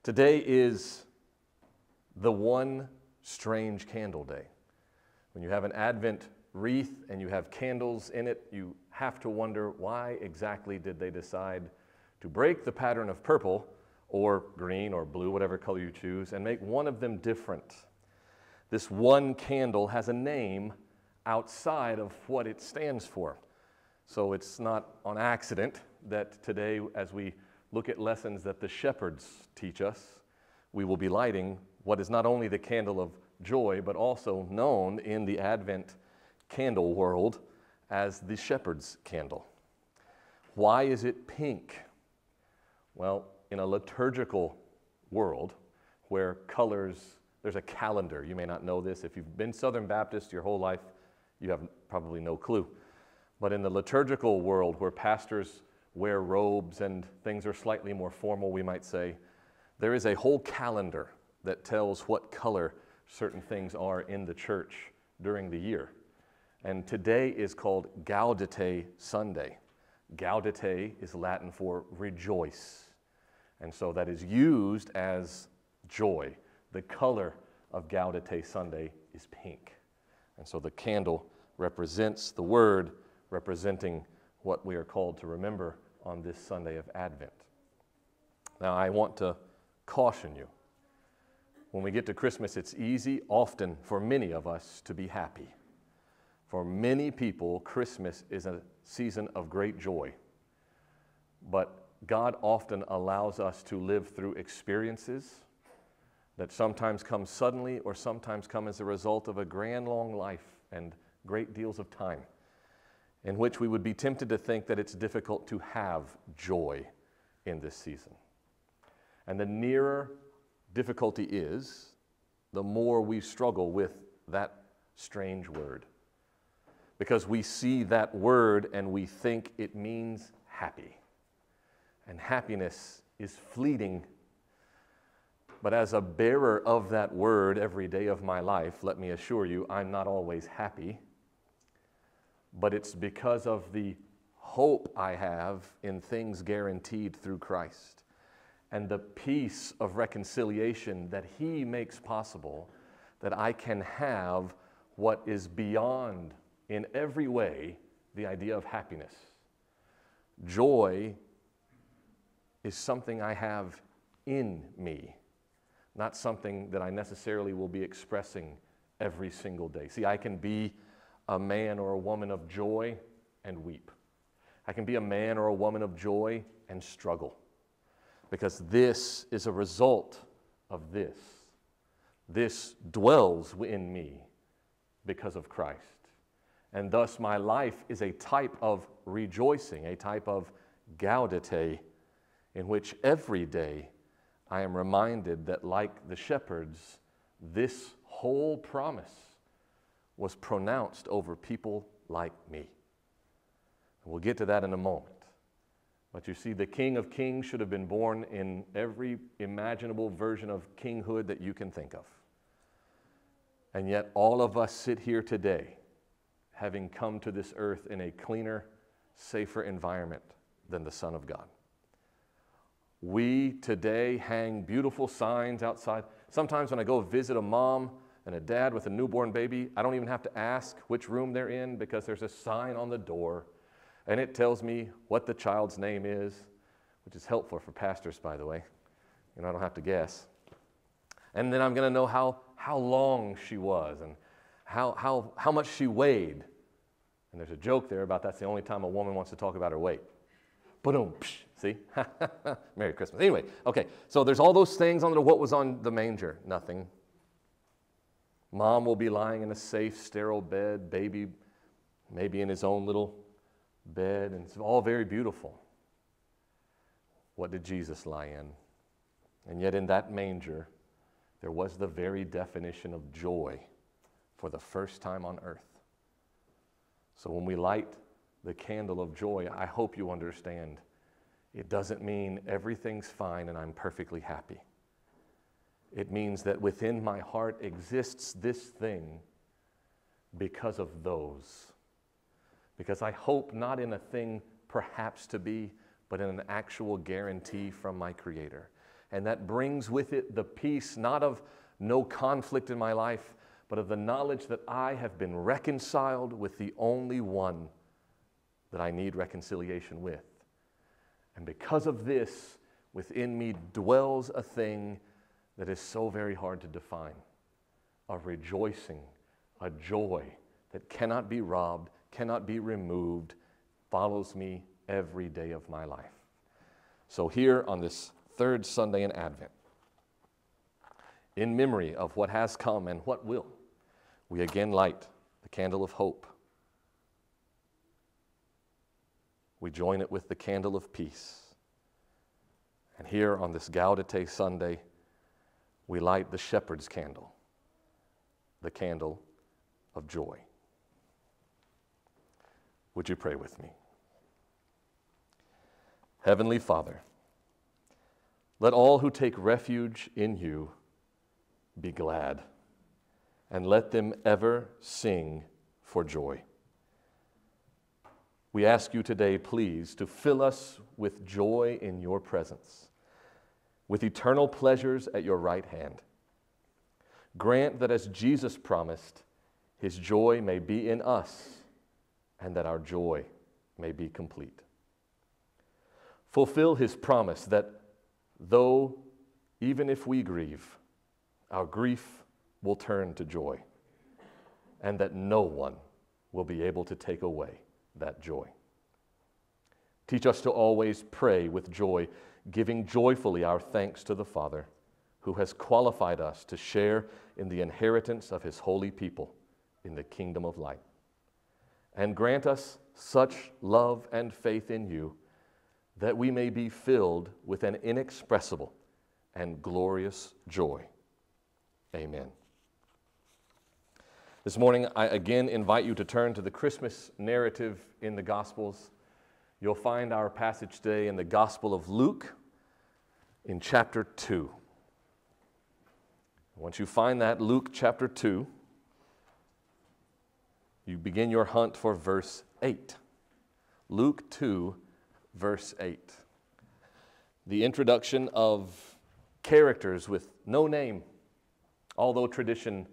Today is the one strange candle day. When you have an Advent wreath and you have candles in it, you have to wonder why exactly did they decide to break the pattern of purple or green or blue, whatever color you choose, and make one of them different. This one candle has a name outside of what it stands for. So it's not on accident that today, as we look at lessons that the shepherds teach us, we will be lighting what is not only the candle of joy, but also known in the Advent candle world as the shepherd's candle. Why is it pink? Well, in a liturgical world where colors, there's a calendar. You may not know this. If you've been Southern Baptist your whole life, you have probably no clue. But in the liturgical world where pastors wear robes and things are slightly more formal, we might say, there is a whole calendar that tells what color certain things are in the church during the year. And today is called Gaudete Sunday. Gaudete is Latin for rejoice. And so that is used as joy. The color of Gaudete Sunday is pink. And so the candle represents the word, representing what we are called to remember on this Sunday of Advent. Now, I want to caution you. When we get to Christmas, it's easy, often for many of us, to be happy. For many people, Christmas is a season of great joy. But God often allows us to live through experiences that sometimes come suddenly or sometimes come as a result of a grand long life and great deals of time, in which we would be tempted to think that it's difficult to have joy in this season. And the nearer difficulty is, the more we struggle with that strange word. Because we see that word and we think it means happy. And happiness is fleeting. But as a bearer of that word every day of my life, let me assure you, I'm not always happy. But it's because of the hope I have in things guaranteed through Christ and the peace of reconciliation that He makes possible that I can have what is beyond, in every way, the idea of happiness. Joy is something I have in me, not something that I necessarily will be expressing every single day. See, I can be a man or a woman of joy and weep. I can be a man or a woman of joy and struggle, because this is a result of this. This dwells in me because of Christ. And thus my life is a type of rejoicing, a type of gaudete, in which every day I am reminded that, like the shepherds, this whole promise was pronounced over people like me. We'll get to that in a moment. But you see, the King of Kings should have been born in every imaginable version of kinghood that you can think of. And yet all of us sit here today having come to this earth in a cleaner, safer environment than the Son of God. We today hang beautiful signs outside. Sometimes when I go visit a mom and a dad with a newborn baby, I don't even have to ask which room they're in, because there's a sign on the door and it tells me what the child's name is, which is helpful for pastors, by the way. You know, I don't have to guess. And then I'm going to know how long she was and how much she weighed. And there's a joke there about that's the only time a woman wants to talk about her weight. Boom, see? Merry Christmas. Anyway, okay, so there's all those things on what was on the manger. Nothing. Mom will be lying in a safe, sterile bed, baby maybe in his own little bed, and it's all very beautiful. What did Jesus lie in? And yet in that manger, there was the very definition of joy for the first time on earth. So when we light the candle of joy, I hope you understand, it doesn't mean everything's fine and I'm perfectly happy. It means that within my heart exists this thing because of those. Because I hope not in a thing perhaps to be, but in an actual guarantee from my Creator. And that brings with it the peace, not of no conflict in my life, but of the knowledge that I have been reconciled with the only one that I need reconciliation with. And because of this, within me dwells a thing that is so very hard to define, a rejoicing, a joy that cannot be robbed, cannot be removed, follows me every day of my life. So here on this third Sunday in Advent, in memory of what has come and what will, we again light the candle of hope. We join it with the candle of peace. And here on this Gaudete Sunday, we light the shepherd's candle, the candle of joy. Would you pray with me? Heavenly Father, let all who take refuge in you be glad, and let them ever sing for joy. We ask you today, please, to fill us with joy in your presence, with eternal pleasures at your right hand. Grant that as Jesus promised, his joy may be in us, and that our joy may be complete. Fulfill his promise that though, even if we grieve, our grief will turn to joy, and that no one will be able to take away that joy. Teach us to always pray with joy, giving joyfully our thanks to the Father, who has qualified us to share in the inheritance of his holy people in the kingdom of light. And grant us such love and faith in you that we may be filled with an inexpressible and glorious joy. Amen. This morning, I again invite you to turn to the Christmas narrative in the Gospels. You'll find our passage today in the Gospel of Luke in chapter 2. Once you find that, Luke chapter 2, you begin your hunt for verse 8. Luke 2, verse 8. The introduction of characters with no name, although tradition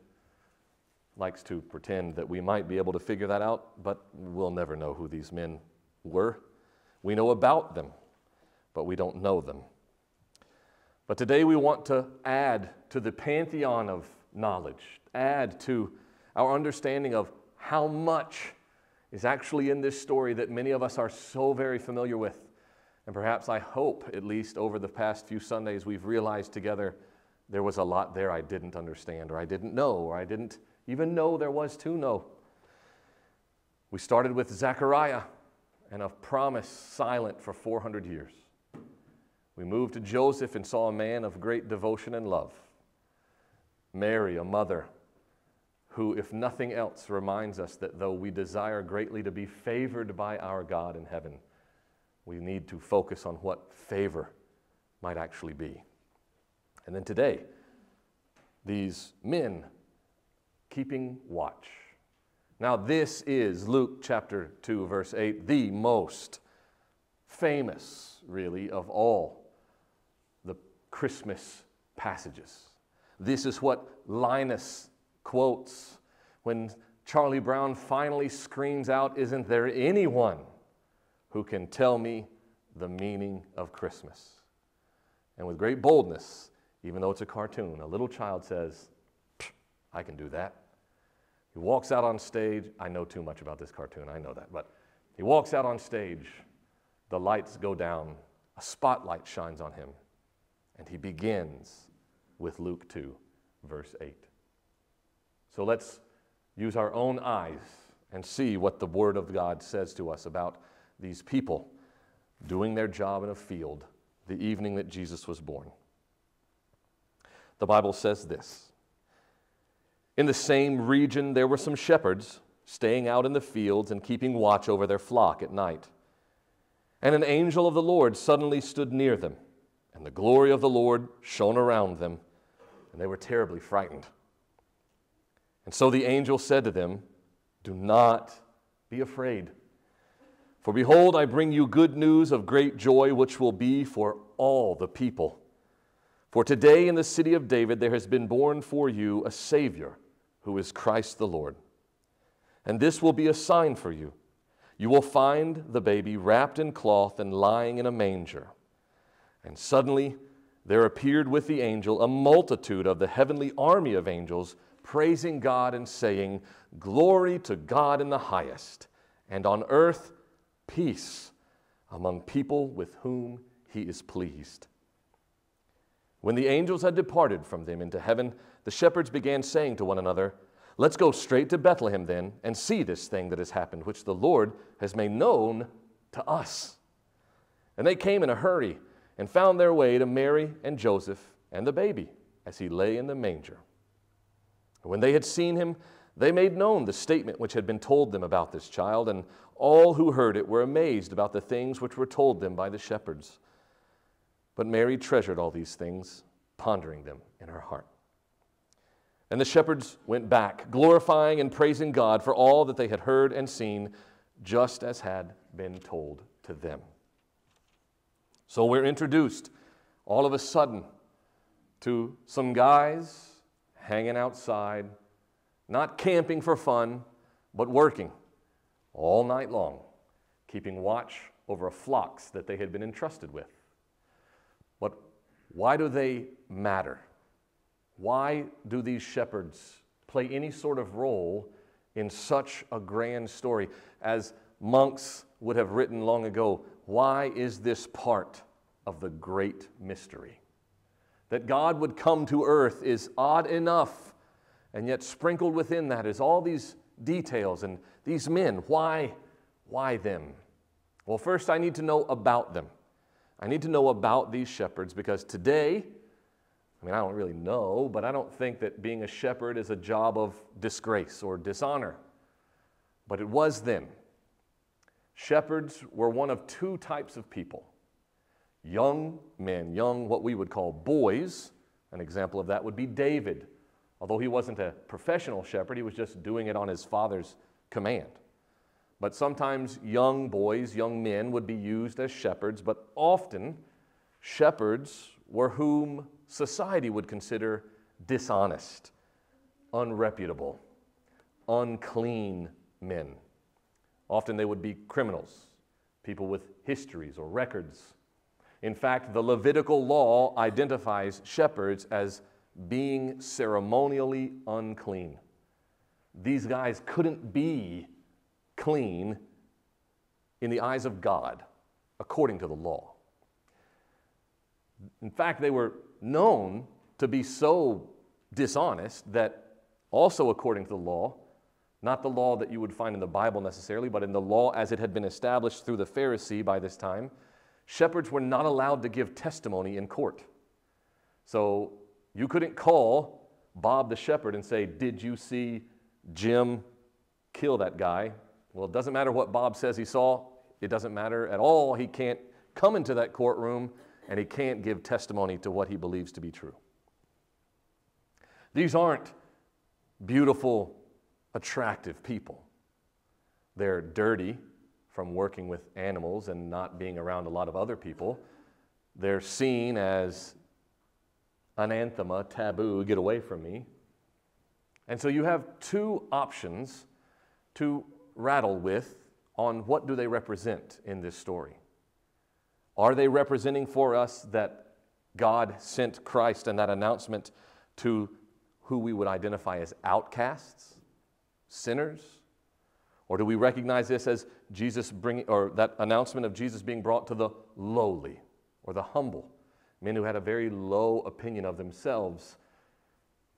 likes to pretend that we might be able to figure that out, but we'll never know who these men were. We know about them, but we don't know them. But today we want to add to the pantheon of knowledge, add to our understanding of how much is actually in this story that many of us are so very familiar with. And perhaps, I hope, at least over the past few Sundays, we've realized together there was a lot there I didn't understand, or I didn't know, or I didn't even know there was to know. We started with Zechariah and a promise silent for 400 years. We moved to Joseph and saw a man of great devotion and love. Mary, a mother who, if nothing else, reminds us that though we desire greatly to be favored by our God in heaven, we need to focus on what favor might actually be. And then today, these men keeping watch. Now this is Luke chapter 2, verse 8, the most famous, really, of all the Christmas passages. This is what Linus quotes when Charlie Brown finally screams out, "Isn't there anyone who can tell me the meaning of Christmas?" And with great boldness, even though it's a cartoon, a little child says, "I can do that." He walks out on stage. I know too much about this cartoon, I know that, but he walks out on stage, the lights go down, a spotlight shines on him, and he begins with Luke 2, verse 8. So let's use our own eyes and see what the Word of God says to us about these people doing their job in a field the evening that Jesus was born. The Bible says this: "In the same region there were some shepherds staying out in the fields and keeping watch over their flock at night. And an angel of the Lord suddenly stood near them, and the glory of the Lord shone around them, and they were terribly frightened. And so the angel said to them, 'Do not be afraid. For behold, I bring you good news of great joy, which will be for all the people. For today in the city of David there has been born for you a Savior, who is Christ the Lord. And this will be a sign for you. You will find the baby wrapped in cloth and lying in a manger." And suddenly there appeared with the angel a multitude of the heavenly army of angels, praising God and saying, "Glory to God in the highest, and on earth peace among people with whom he is pleased." When the angels had departed from them into heaven, the shepherds began saying to one another, "Let's go straight to Bethlehem then, and see this thing that has happened, which the Lord has made known to us." And they came in a hurry and found their way to Mary and Joseph and the baby as he lay in the manger. When they had seen him, they made known the statement which had been told them about this child, and all who heard it were amazed about the things which were told them by the shepherds. But Mary treasured all these things, pondering them in her heart. And the shepherds went back, glorifying and praising God for all that they had heard and seen, just as had been told to them. So we're introduced all of a sudden to some guys hanging outside, not camping for fun, but working all night long, keeping watch over flocks that they had been entrusted with. But why do they matter? Why do these shepherds play any sort of role in such a grand story? As monks would have written long ago, why is this part of the great mystery? That God would come to earth is odd enough, and yet sprinkled within that is all these details and these men. Why them? Well, first I need to know about them. I need to know about these shepherds because today, I don't really know, but I don't think that being a shepherd is a job of disgrace or dishonor. But it was then. Shepherds were one of two types of people. Young men, young what we would call boys. An example of that would be David. Although he wasn't a professional shepherd, he was just doing it on his father's command. But sometimes young boys, young men would be used as shepherds, but often shepherds were whom society would consider dishonest, unreputable, unclean men. Often they would be criminals, people with histories or records. In fact, the Levitical law identifies shepherds as being ceremonially unclean. These guys couldn't be clean in the eyes of God, according to the law. In fact, they were known to be so dishonest that also according to the law, not the law that you would find in the Bible necessarily, but in the law as it had been established through the Pharisee by this time, shepherds were not allowed to give testimony in court. So you couldn't call Bob the shepherd and say, "Did you see Jim kill that guy?" Well, it doesn't matter what Bob says he saw. It doesn't matter at all. He can't come into that courtroom and he can't give testimony to what he believes to be true. These aren't beautiful, attractive people. They're dirty from working with animals and not being around a lot of other people. They're seen as anathema, taboo, get away from me. And so you have two options to rattle with on what do they represent in this story. Are they representing for us that God sent Christ and that announcement to who we would identify as outcasts, sinners? Or do we recognize this as Jesus bringing, or that announcement of Jesus being brought to the lowly or the humble, men who had a very low opinion of themselves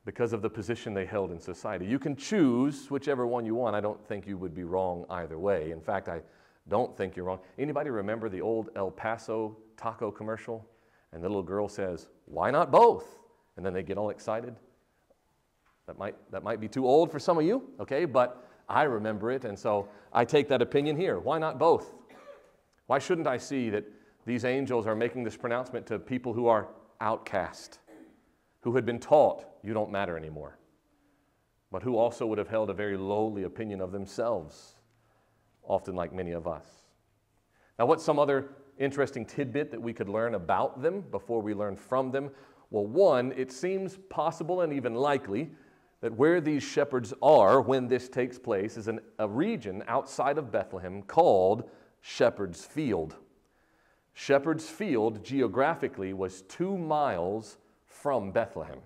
because of the position they held in society? You can choose whichever one you want. I don't think you would be wrong either way. In fact, I don't think you're wrong. Anybody remember the old El Paso taco commercial? And the little girl says, "Why not both?" And then they get all excited. That might be too old for some of you, okay? But I remember it, and so I take that opinion here. Why not both? Why shouldn't I see that these angels are making this pronouncement to people who are outcast, who had been taught you don't matter anymore, but who also would have held a very lowly opinion of themselves, often like many of us. Now, what's some other interesting tidbit that we could learn about them before we learn from them? Well, one, it seems possible and even likely that where these shepherds are when this takes place is a region outside of Bethlehem called Shepherd's Field. Shepherd's Field, geographically, was 2 miles from Bethlehem.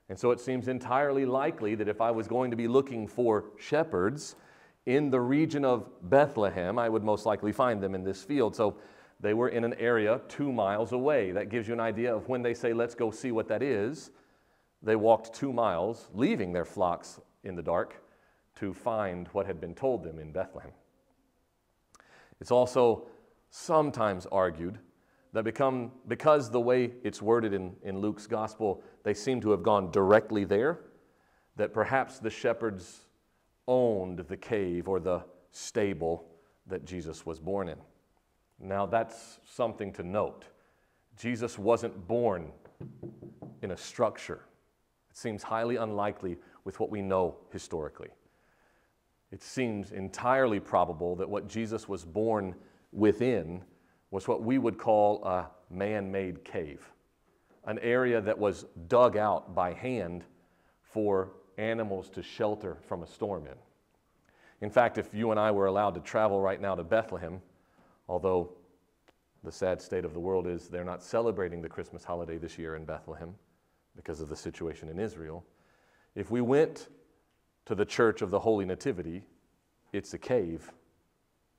And so it seems entirely likely that if I was going to be looking for shepherds in the region of Bethlehem, I would most likely find them in this field. So they were in an area 2 miles away. That gives you an idea of when they say, let's go see what that is. They walked 2 miles, leaving their flocks in the dark to find what had been told them in Bethlehem. It's also sometimes argued that because the way it's worded in Luke's gospel, they seem to have gone directly there, that perhaps the shepherds owned the cave or the stable that Jesus was born in. Now that's something to note. Jesus wasn't born in a structure. It seems highly unlikely with what we know historically. It seems entirely probable that what Jesus was born within was what we would call a man-made cave, an area that was dug out by hand for animals to shelter from a storm in. In fact, if you and I were allowed to travel right now to Bethlehem, although the sad state of the world is they're not celebrating the Christmas holiday this year in Bethlehem because of the situation in Israel, if we went to the Church of the Holy Nativity, it's a cave.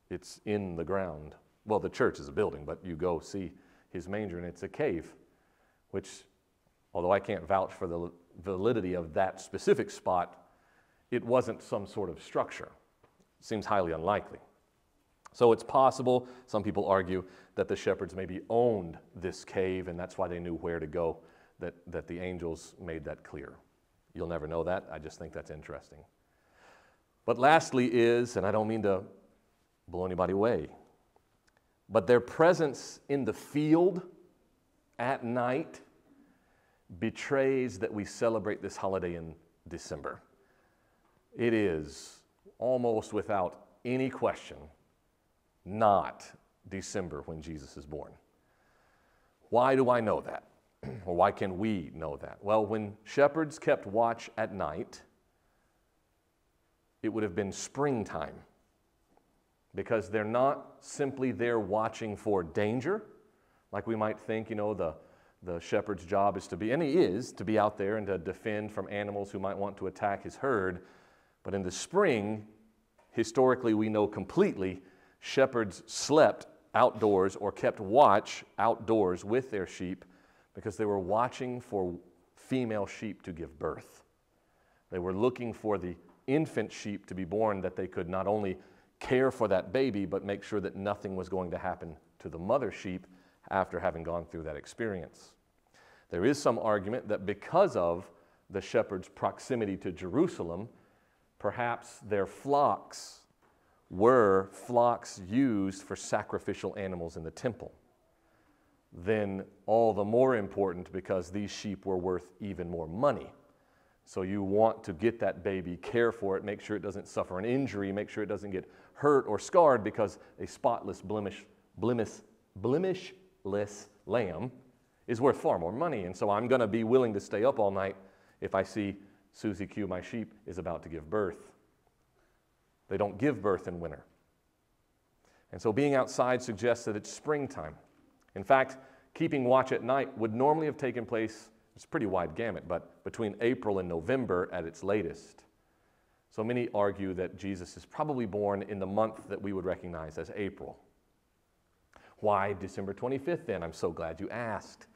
It's in the ground. Well, the church is a building, but you go see his manger, and it's a cave, which, although I can't vouch for the validity of that specific spot, it wasn't some sort of structure. It seems highly unlikely. So it's possible, some people argue, that the shepherds maybe owned this cave, and that's why they knew where to go, that the angels made that clear. You'll never know that. I just think that's interesting. But lastly is, and I don't mean to blow anybody away, but their presence in the field at night betrays that we celebrate this holiday in December. It is almost without any question not December when Jesus is born. Why do I know that? Or why can we know that? Well, when shepherds kept watch at night, it would have been springtime, because they're not simply there watching for danger, like we might think, the shepherd's job is to be, and he is, to be out there and to defend from animals who might want to attack his herd. But in the spring, historically we know completely, shepherds slept outdoors or kept watch outdoors with their sheep because they were watching for female sheep to give birth. They were looking for the infant sheep to be born, that they could not only care for that baby, but make sure that nothing was going to happen to the mother sheep after having gone through that experience. There is some argument that because of the shepherds' proximity to Jerusalem, perhaps their flocks were flocks used for sacrificial animals in the temple. Then all the more important because these sheep were worth even more money. So you want to get that baby, care for it, make sure it doesn't suffer an injury, make sure it doesn't get hurt or scarred, because a spotless, blemishless lamb is worth far more money. And so I'm going to be willing to stay up all night if I see Susie Q, my sheep, is about to give birth. They don't give birth in winter. And so being outside suggests that it's springtime. In fact, keeping watch at night would normally have taken place, it's a pretty wide gamut, but between April and November at its latest. So many argue that Jesus is probably born in the month that we would recognize as April. Why December 25th then? I'm so glad you asked.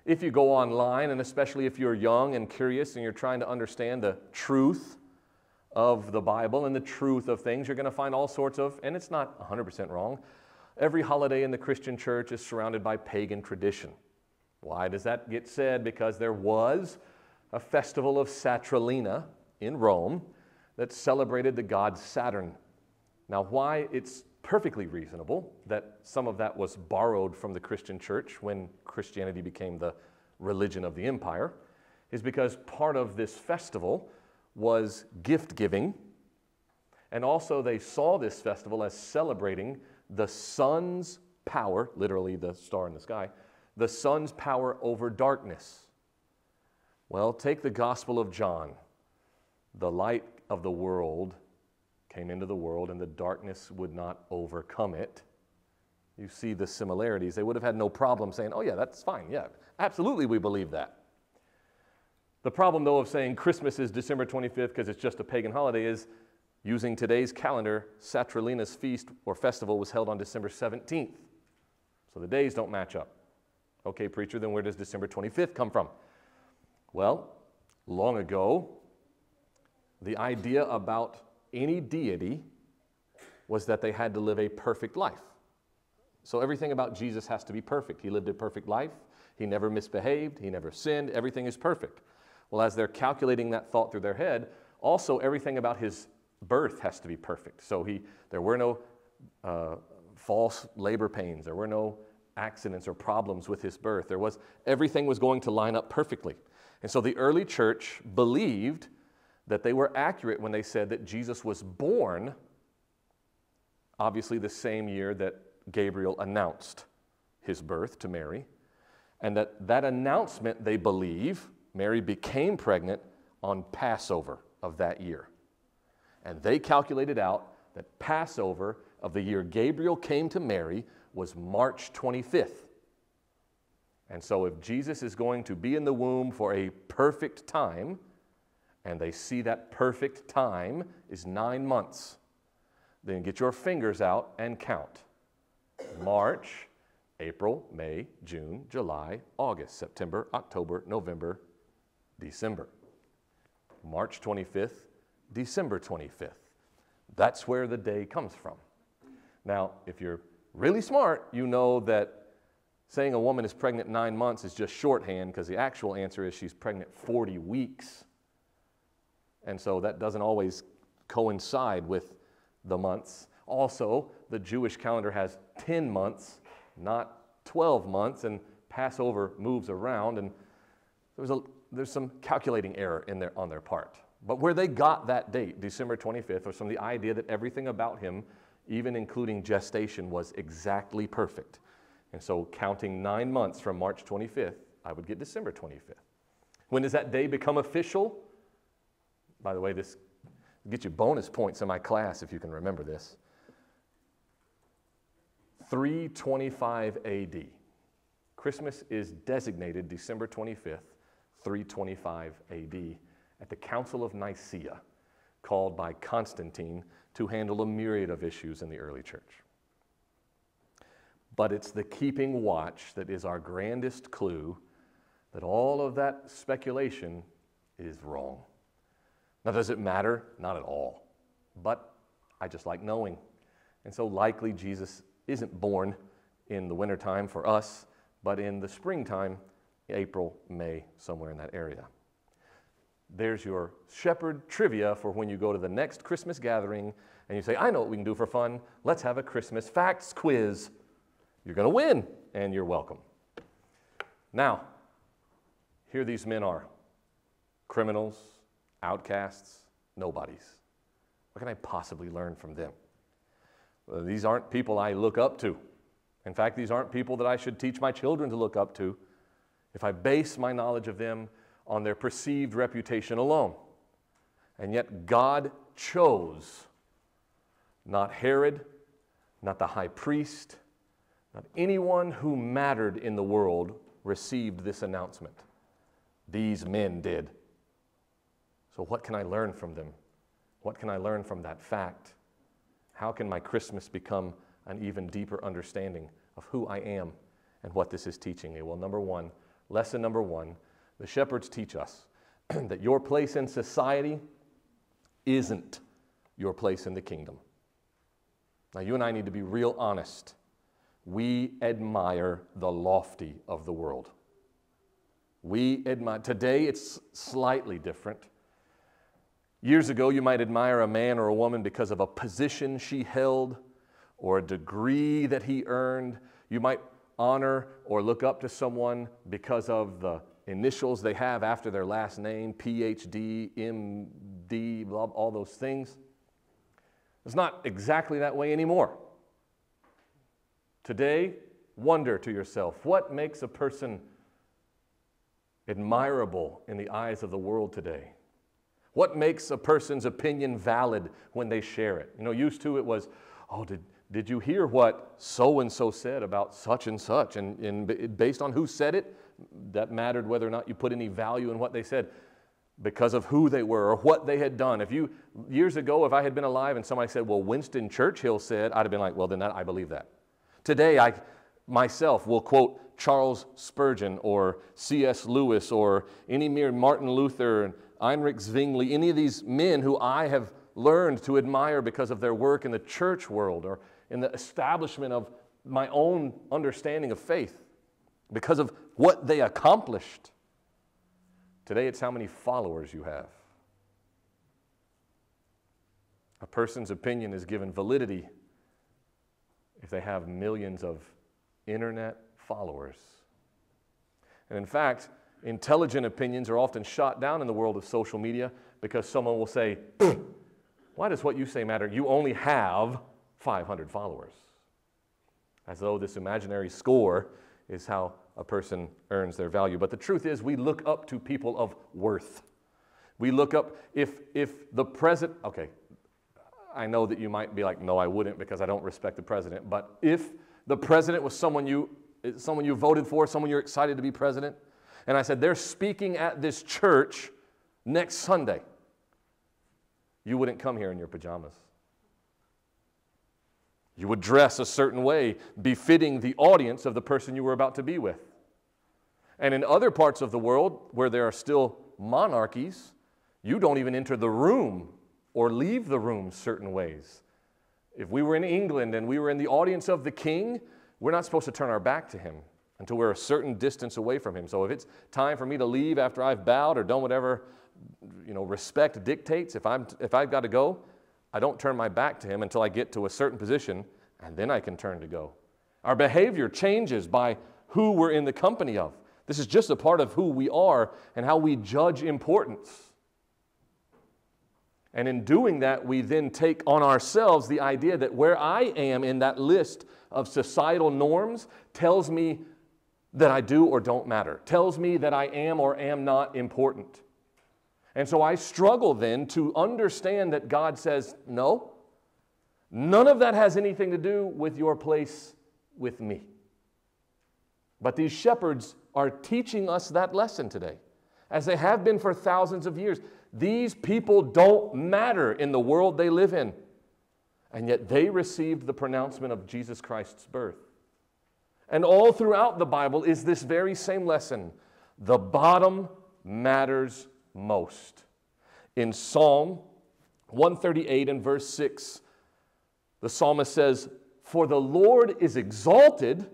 If you go online, and especially if you're young and curious and you're trying to understand the truth of the Bible and the truth of things, you're going to find all sorts of, and it's not 100% wrong, every holiday in the Christian church is surrounded by pagan tradition. Why does that get said? Because there was a festival of Saturnalina in Rome that celebrated the god Saturn. Now, why it's perfectly reasonable that some of that was borrowed from the Christian church when Christianity became the religion of the empire is because part of this festival was gift giving, and also they saw this festival as celebrating the sun's power, literally the star in the sky, the sun's power over darkness. Well, take the Gospel of John. The light of the world came into the world, and the darkness would not overcome it. You see the similarities. They would have had no problem saying, oh yeah, that's fine. Yeah, absolutely we believe that. The problem, though, of saying Christmas is December 25th because it's just a pagan holiday is, using today's calendar, Saturnina's feast or festival was held on December 17th. So the days don't match up. Okay, preacher, then where does December 25th come from? Well, long ago, the idea about any deity was that they had to live a perfect life. So everything about Jesus has to be perfect. He lived a perfect life. He never misbehaved. He never sinned. Everything is perfect. Well, as they're calculating that thought through their head, also everything about his birth has to be perfect. So there were no false labor pains. There were no accidents or problems with his birth. Everything was going to line up perfectly. And so the early church believed that they were accurate when they said that Jesus was born, obviously the same year that Gabriel announced his birth to Mary, and that announcement, they believe, Mary became pregnant on Passover of that year. And they calculated out that Passover of the year Gabriel came to Mary was March 25th. And so if Jesus is going to be in the womb for a perfect time, and they see that perfect time is 9 months, then get your fingers out and count. March, April, May, June, July, August, September, October, November, December. March 25th, December 25th. That's where the day comes from. Now, if you're really smart, you know that saying a woman is pregnant 9 months is just shorthand, because the actual answer is she's pregnant 40 weeks. And so that doesn't always coincide with the months. Also, the Jewish calendar has 10 months, not 12 months, and Passover moves around, and there's some calculating error on their part. But where they got that date, December 25th, was from the idea that everything about him, even including gestation, was exactly perfect. And so counting 9 months from March 25th, I would get December 25th. When does that day become official? By the way, this will get you bonus points in my class if you can remember this. 325 AD. Christmas is designated December 25th, 325 AD, at the Council of Nicaea, called by Constantine to handle a myriad of issues in the early church. But it's the keeping watch that is our grandest clue that all of that speculation is wrong. Now, does it matter? Not at all. But I just like knowing. And so likely Jesus isn't born in the wintertime for us, but in the springtime, April, May, somewhere in that area. There's your shepherd trivia for when you go to the next Christmas gathering and you say, I know what we can do for fun. Let's have a Christmas facts quiz. You're going to win, and you're welcome. Now, here these men are. Criminals, outcasts, nobodies. What can I possibly learn from them? Well, these aren't people I look up to. In fact, these aren't people that I should teach my children to look up to if I base my knowledge of them on their perceived reputation alone. And yet God chose not Herod, not the high priest, not anyone who mattered in the world received this announcement. These men did. So what can I learn from them? What can I learn from that fact? How can my Christmas become an even deeper understanding of who I am and what this is teaching me? Well, lesson number one, the shepherds teach us that your place in society isn't your place in the kingdom. Now, you and I need to be real honest. We admire the lofty of the world. Today it's slightly different. Years ago, you might admire a man or a woman because of a position she held or a degree that he earned. You might honor or look up to someone because of the initials they have after their last name, PhD, MD, blah, all those things. It's not exactly that way anymore. Today, wonder to yourself, what makes a person admirable in the eyes of the world today? What makes a person's opinion valid when they share it? Used to it was, oh, did you hear what so-and-so said about such and such? And based on who said it, that mattered whether or not you put any value in what they said because of who they were or what they had done. Years ago, if I had been alive and somebody said, well, Winston Churchill said, I'd have been like, well, then I believe that. Today, I myself will quote Charles Spurgeon or C.S. Lewis or any mere Martin Luther and Heinrich Zwingli, any of these men who I have learned to admire because of their work in the church world or in the establishment of my own understanding of faith, because of what they accomplished. Today, it's how many followers you have. A person's opinion is given validity if they have millions of internet followers. And in fact, intelligent opinions are often shot down in the world of social media because someone will say, why does what you say matter? You only have 500 followers. As though this imaginary score is how a person earns their value. But the truth is, we look up to people of worth. We look up, if the president, okay, I know that you might be like, no, I wouldn't because I don't respect the president. But if the president was someone you voted for, someone you're excited to be president, and I said, they're speaking at this church next Sunday, you wouldn't come here in your pajamas. You would dress a certain way, befitting the audience of the person you were about to be with. And in other parts of the world where there are still monarchies, you don't even enter the room or leave the room certain ways. If we were in England and we were in the audience of the king, we're not supposed to turn our back to him until we're a certain distance away from him. So if it's time for me to leave after I've bowed or done whatever, respect dictates, if I've got to go, I don't turn my back to him until I get to a certain position, and then I can turn to go. Our behavior changes by who we're in the company of. This is just a part of who we are and how we judge importance. And in doing that, we then take on ourselves the idea that where I am in that list of societal norms tells me that I do or don't matter, tells me that I am or am not important. And so I struggle then to understand that God says, no, none of that has anything to do with your place with me. But these shepherds are teaching us that lesson today, as they have been for thousands of years. These people don't matter in the world they live in, and yet they received the pronouncement of Jesus Christ's birth. And all throughout the Bible is this very same lesson. The bottom matters most. In Psalm 138 and verse 6, the psalmist says, "For the Lord is exalted,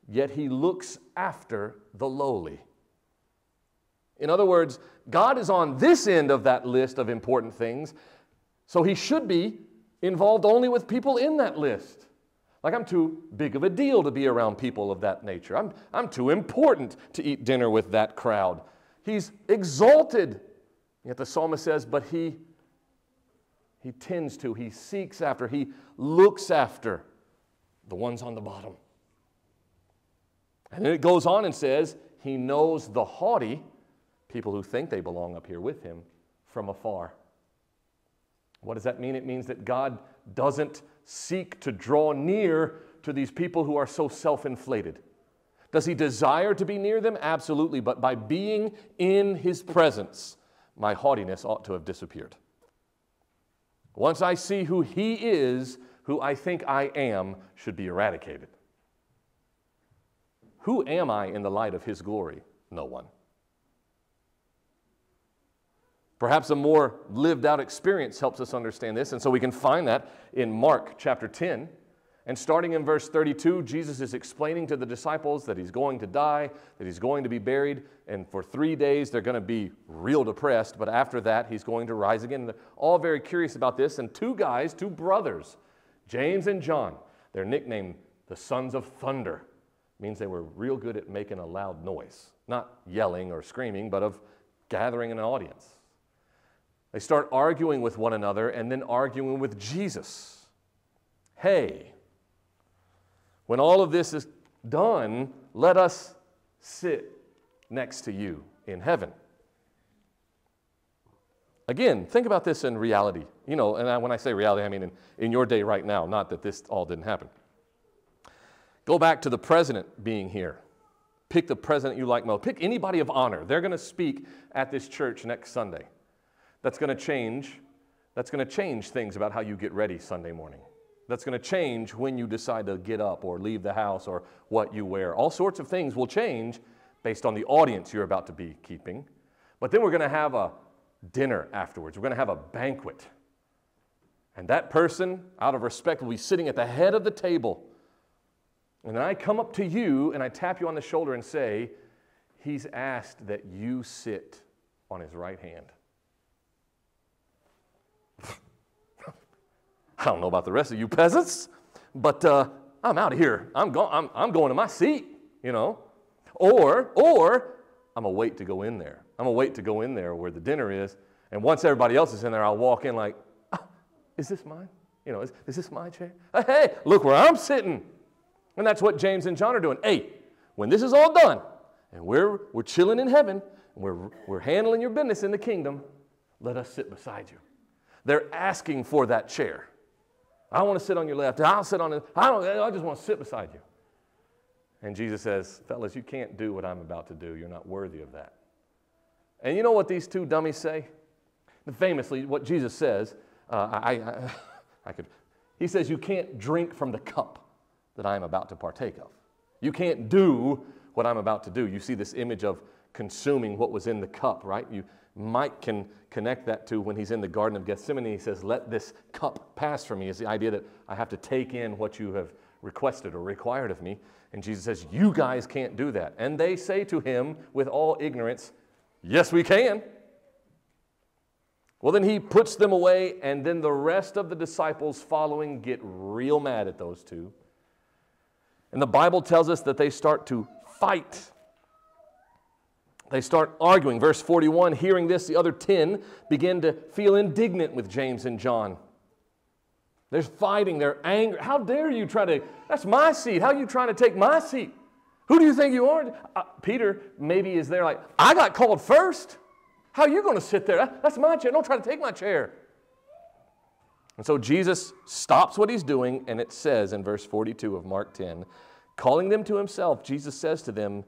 yet he looks after the lowly." In other words, God is on this end of that list of important things, so he should be involved only with people in that list. Like, I'm too big of a deal to be around people of that nature. I'm too important to eat dinner with that crowd. He's exalted. Yet the psalmist says, but he tends to, he seeks after, he looks after the ones on the bottom. And then it goes on and says, he knows the haughty, people who think they belong up here with him, from afar. What does that mean? It means that God doesn't seek to draw near to these people who are so self-inflated. Does he desire to be near them? Absolutely. But by being in his presence, my haughtiness ought to have disappeared. Once I see who he is, who I think I am should be eradicated. Who am I in the light of his glory? No one. Perhaps a more lived out experience helps us understand this, and so we can find that in Mark chapter 10. And starting in verse 32, Jesus is explaining to the disciples that he's going to die, that he's going to be buried, and for 3 days they're going to be real depressed, but after that he's going to rise again. And they're all very curious about this, and two brothers, James and John, they're nicknamed the sons of thunder. It means they were real good at making a loud noise, not yelling or screaming, but of gathering an audience. They start arguing with one another and then arguing with Jesus. Hey, when all of this is done, let us sit next to you in heaven. Again, think about this in reality. You know, and when I say reality, I mean in your day right now, not that this all didn't happen. Go back to the president being here. Pick the president you like most. Pick anybody of honor. They're going to speak at this church next Sunday. That's going to change things about how you get ready Sunday morning. That's going to change when you decide to get up or leave the house or what you wear. All sorts of things will change based on the audience you're about to be keeping. But then we're going to have a dinner afterwards. We're going to have a banquet. And that person, out of respect, will be sitting at the head of the table. And then I come up to you and I tap you on the shoulder and say, he's asked that you sit on his right hand. I don't know about the rest of you peasants, but I'm out of here. I'm going to my seat, you know. Or I'm going to wait to go in there. I'm going to wait to go in there where the dinner is. And once everybody else is in there, I'll walk in like, is this mine? You know, is this my chair? Hey, look where I'm sitting. And that's what James and John are doing. Hey, when this is all done, and we're chilling in heaven, and we're handling your business in the kingdom, let us sit beside you. They're asking for that chair. I want to sit on your left. I'll sit on it. I just want to sit beside you. And Jesus says, fellas, you can't do what I'm about to do. You're not worthy of that. And you know what these two dummies say? Famously, what Jesus says, he says, you can't drink from the cup that I am about to partake of. You can't do what I'm about to do. You see this image of consuming what was in the cup, right? You might can connect that to when he's in the Garden of Gethsemane. He says, let this cup pass from me. It's the idea that I have to take in what you have requested or required of me. And Jesus says, you guys can't do that. And they say to him with all ignorance, yes, we can. Well, then he puts them away, and then the rest of the disciples following get real mad at those two. And the Bible tells us that they start to fight. They start arguing. Verse 41, hearing this, the other 10 begin to feel indignant with James and John. They're fighting, they're angry. How dare you that's my seat. How are you trying to take my seat? Who do you think you are? Peter maybe is there like, I got called first. How are you going to sit there? That's my chair. Don't try to take my chair. And so Jesus stops what he's doing, and it says in verse 42 of Mark 10, calling them to himself, Jesus says to them,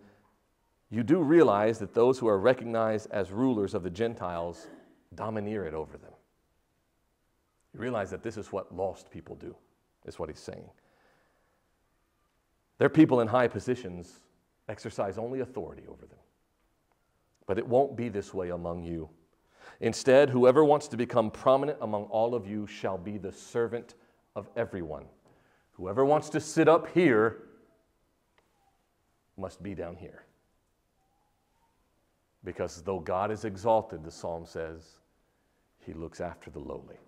you do realize that those who are recognized as rulers of the Gentiles domineer it over them. You realize that this is what lost people do, is what he's saying. Their people in high positions exercise only authority over them. But it won't be this way among you. Instead, whoever wants to become prominent among all of you shall be the servant of everyone. Whoever wants to sit up here must be down here. Because though God is exalted, the psalm says, he looks after the lowly.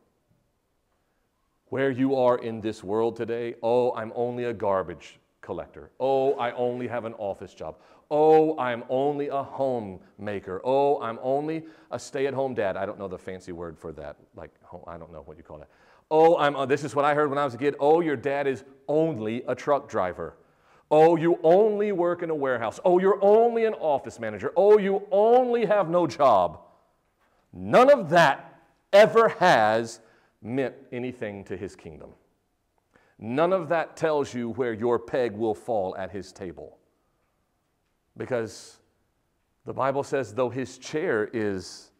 Where you are in this world today, oh, I'm only a garbage collector. Oh, I only have an office job. Oh, I'm only a homemaker. Oh, I'm only a stay-at-home dad. I don't know the fancy word for that. Like, I don't know what you call that. Oh, this is what I heard when I was a kid. Oh, your dad is only a truck driver. Oh, you only work in a warehouse. Oh, you're only an office manager. Oh, you only have no job. None of that ever has meant anything to his kingdom. None of that tells you where your peg will fall at his table. Because the Bible says, though his chair is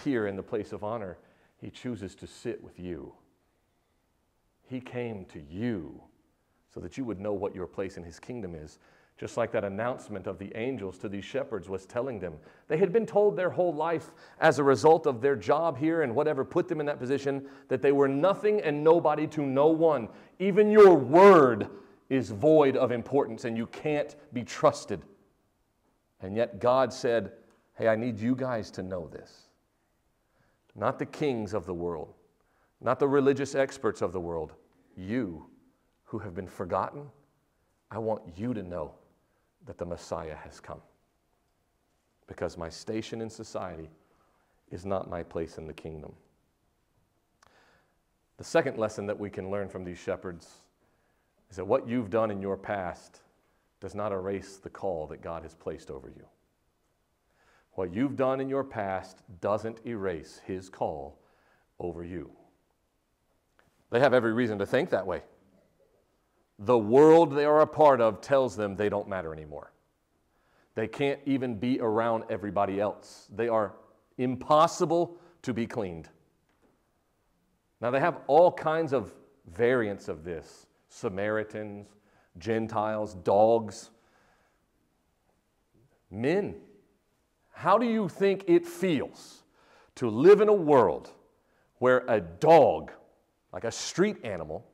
here in the place of honor, he chooses to sit with you. He came to you so that you would know what your place in his kingdom is. Just like that announcement of the angels to these shepherds was telling them. They had been told their whole life as a result of their job here and whatever put them in that position that they were nothing and nobody to no one. Even your word is void of importance and you can't be trusted. And yet God said, hey, I need you guys to know this. Not the kings of the world, not the religious experts of the world. You who have been forgotten, I want you to know that the Messiah has come. Because my station in society is not my place in the kingdom. The second lesson that we can learn from these shepherds is that what you've done in your past does not erase the call that God has placed over you. What you've done in your past doesn't erase His call over you. They have every reason to think that way. The world they are a part of tells them they don't matter anymore. They can't even be around everybody else. They are impossible to be cleaned. Now, they have all kinds of variants of this. Samaritans, Gentiles, dogs. Men, how do you think it feels to live in a world where a dog, like a street animal,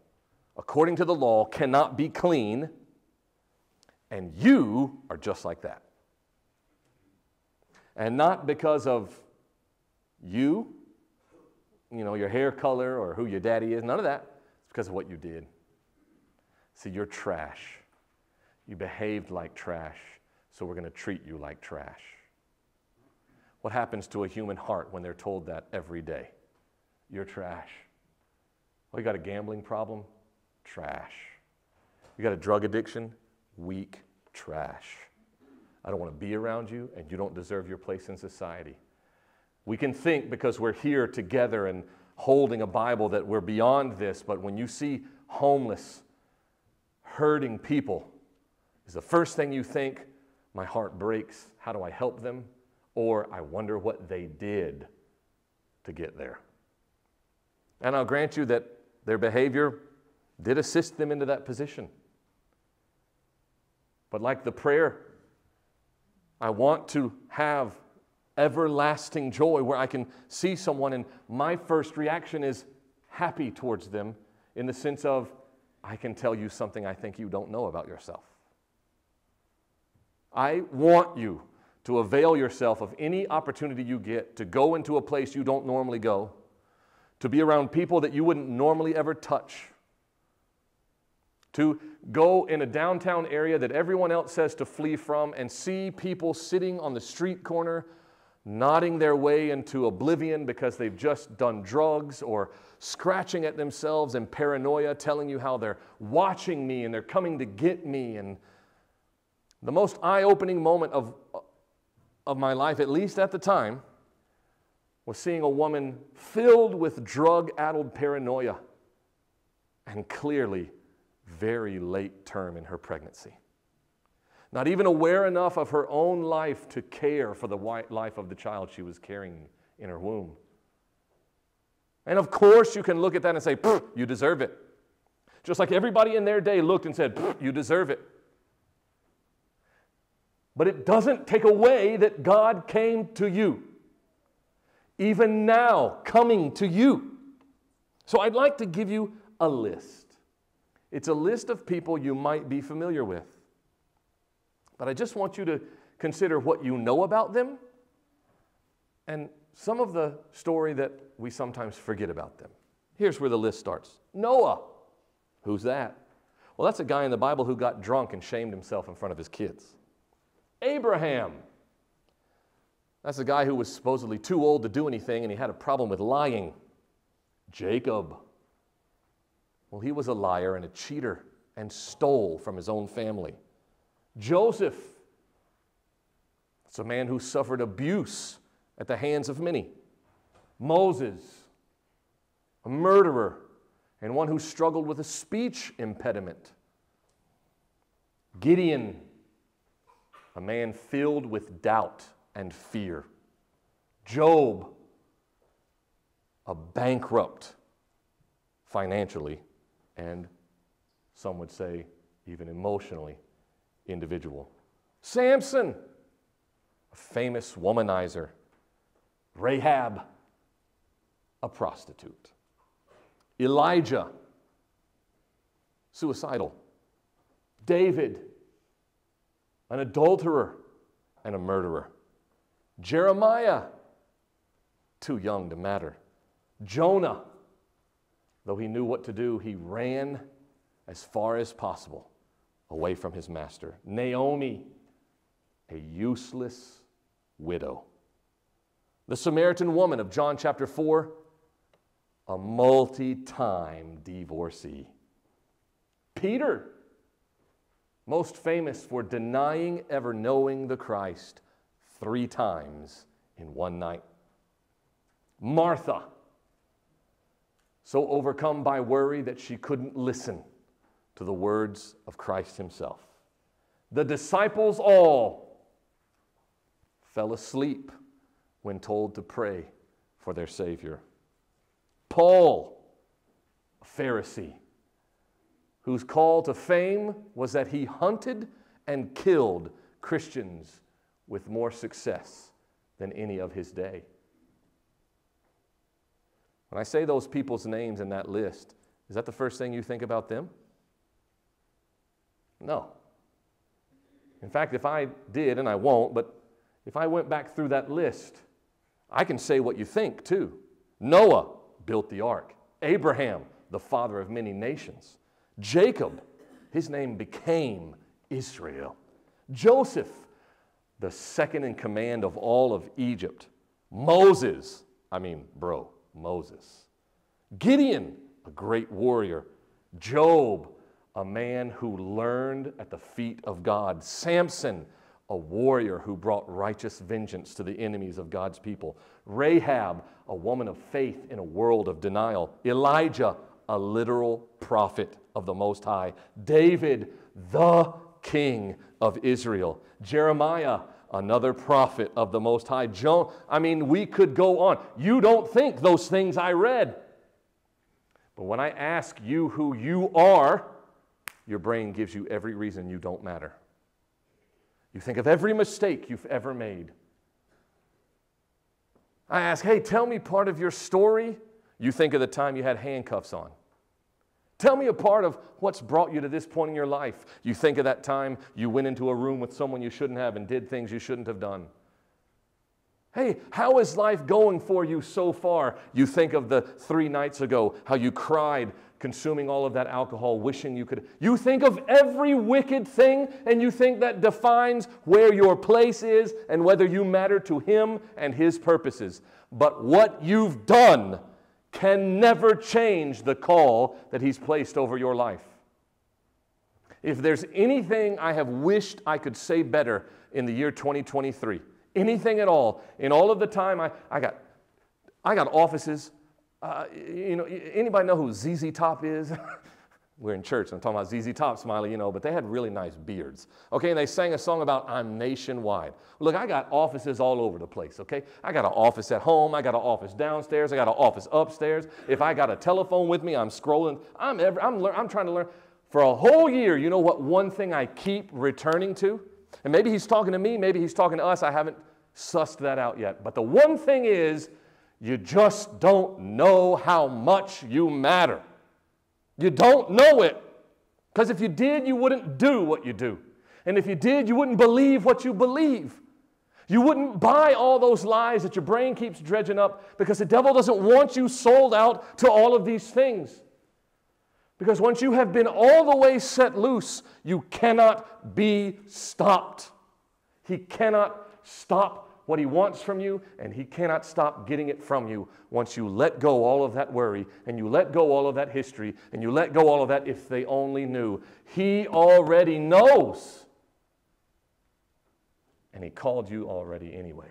according to the law, cannot be clean, and you are just like that? And not because of you, your hair color or who your daddy is, none of that. It's because of what you did. See, you're trash. You behaved like trash, so we're going to treat you like trash. What happens to a human heart when they're told that every day? You're trash. Oh, you got a gambling problem? Trash. You got a drug addiction? Weak. Trash. I don't want to be around you, and you don't deserve your place in society. We can think because we're here together and holding a Bible that we're beyond this, but when you see homeless, hurting people, is the first thing you think, my heart breaks, how do I help them? Or I wonder what they did to get there. And I'll grant you that their behavior did assist them into that position. But like the prayer, I want to have everlasting joy where I can see someone and my first reaction is happy towards them in the sense of, I can tell you something I think you don't know about yourself. I want you to avail yourself of any opportunity you get to go into a place you don't normally go, to be around people that you wouldn't normally ever touch, to go in a downtown area that everyone else says to flee from and see people sitting on the street corner nodding their way into oblivion because they've just done drugs or scratching at themselves in paranoia, telling you how they're watching me and they're coming to get me. And the most eye-opening moment of my life, at least at the time, was seeing a woman filled with drug-addled paranoia and clearly very late term in her pregnancy. Not even aware enough of her own life to care for the life of the child she was carrying in her womb. And of course you can look at that and say, you deserve it. Just like everybody in their day looked and said, you deserve it. But it doesn't take away that God came to you. Even now, coming to you. So I'd like to give you a list. It's a list of people you might be familiar with. But I just want you to consider what you know about them and some of the story that we sometimes forget about them. Here's where the list starts. Noah. Who's that? Well, that's a guy in the Bible who got drunk and shamed himself in front of his kids. Abraham. That's a guy who was supposedly too old to do anything and he had a problem with lying. Jacob. Well, he was a liar and a cheater and stole from his own family. Joseph. That's a man who suffered abuse at the hands of many. Moses. A murderer and one who struggled with a speech impediment. Gideon. A man filled with doubt and fear. Job. A bankrupt financially and some would say even emotionally individual. Samson, a famous womanizer. Rahab, a prostitute. Elijah, suicidal. David, an adulterer and a murderer. Jeremiah, too young to matter. Jonah, though he knew what to do, he ran as far as possible away from his master. Naomi, a useless widow. The Samaritan woman of John chapter 4, a multi-time divorcee. Peter, most famous for denying ever knowing the Christ 3 times in one night. Martha, so overcome by worry that she couldn't listen to the words of Christ himself. The disciples all fell asleep when told to pray for their Savior. Paul, a Pharisee, whose call to fame was that he hunted and killed Christians with more success than any of his day. When I say those people's names in that list, is that the first thing you think about them? No. In fact, if I did, and I won't, but if I went back through that list, I can say what you think too. Noah built the ark. Abraham, the father of many nations. Jacob, his name became Israel. Joseph, the second in command of all of Egypt. Moses. Gideon, a great warrior. Job, a man who learned at the feet of God. Samson, a warrior who brought righteous vengeance to the enemies of God's people. Rahab, a woman of faith in a world of denial. Elijah, a literal prophet of the Most High. David, the king of Israel. Jeremiah, another prophet of the Most High. We could go on. You don't think those things I read. But when I ask you who you are, your brain gives you every reason you don't matter. You think of every mistake you've ever made. I ask, hey, tell me part of your story. You think of the time you had handcuffs on. Tell me a part of what's brought you to this point in your life. You think of that time you went into a room with someone you shouldn't have and did things you shouldn't have done. Hey, how is life going for you so far? You think of the 3 nights ago, how you cried, consuming all of that alcohol, wishing you could. You think of every wicked thing, and you think that defines where your place is and whether you matter to Him and His purposes. But what you've done can never change the call that He's placed over your life. If there's anything I have wished I could say better in the year 2023, anything at all, in all of the time I got offices. Anybody know who ZZ Top is? We're in church, and I'm talking about ZZ Top, Smiley, but they had really nice beards. Okay, and they sang a song about I'm nationwide. Look, I got offices all over the place, okay? I got an office at home. I got an office downstairs. I got an office upstairs. If I got a telephone with me, I'm scrolling. I'm trying to learn. For a whole year, you know what one thing I keep returning to? And maybe He's talking to me, maybe He's talking to us. I haven't sussed that out yet. But the one thing is, you just don't know how much you matter. You don't know it. Because if you did, you wouldn't do what you do. And if you did, you wouldn't believe what you believe. You wouldn't buy all those lies that your brain keeps dredging up, because the devil doesn't want you sold out to all of these things. Because once you have been all the way set loose, you cannot be stopped. He cannot stop what He wants from you, and He cannot stop getting it from you once you let go all of that worry, and you let go all of that history, and you let go all of that if they only knew. He already knows. And He called you already anyway.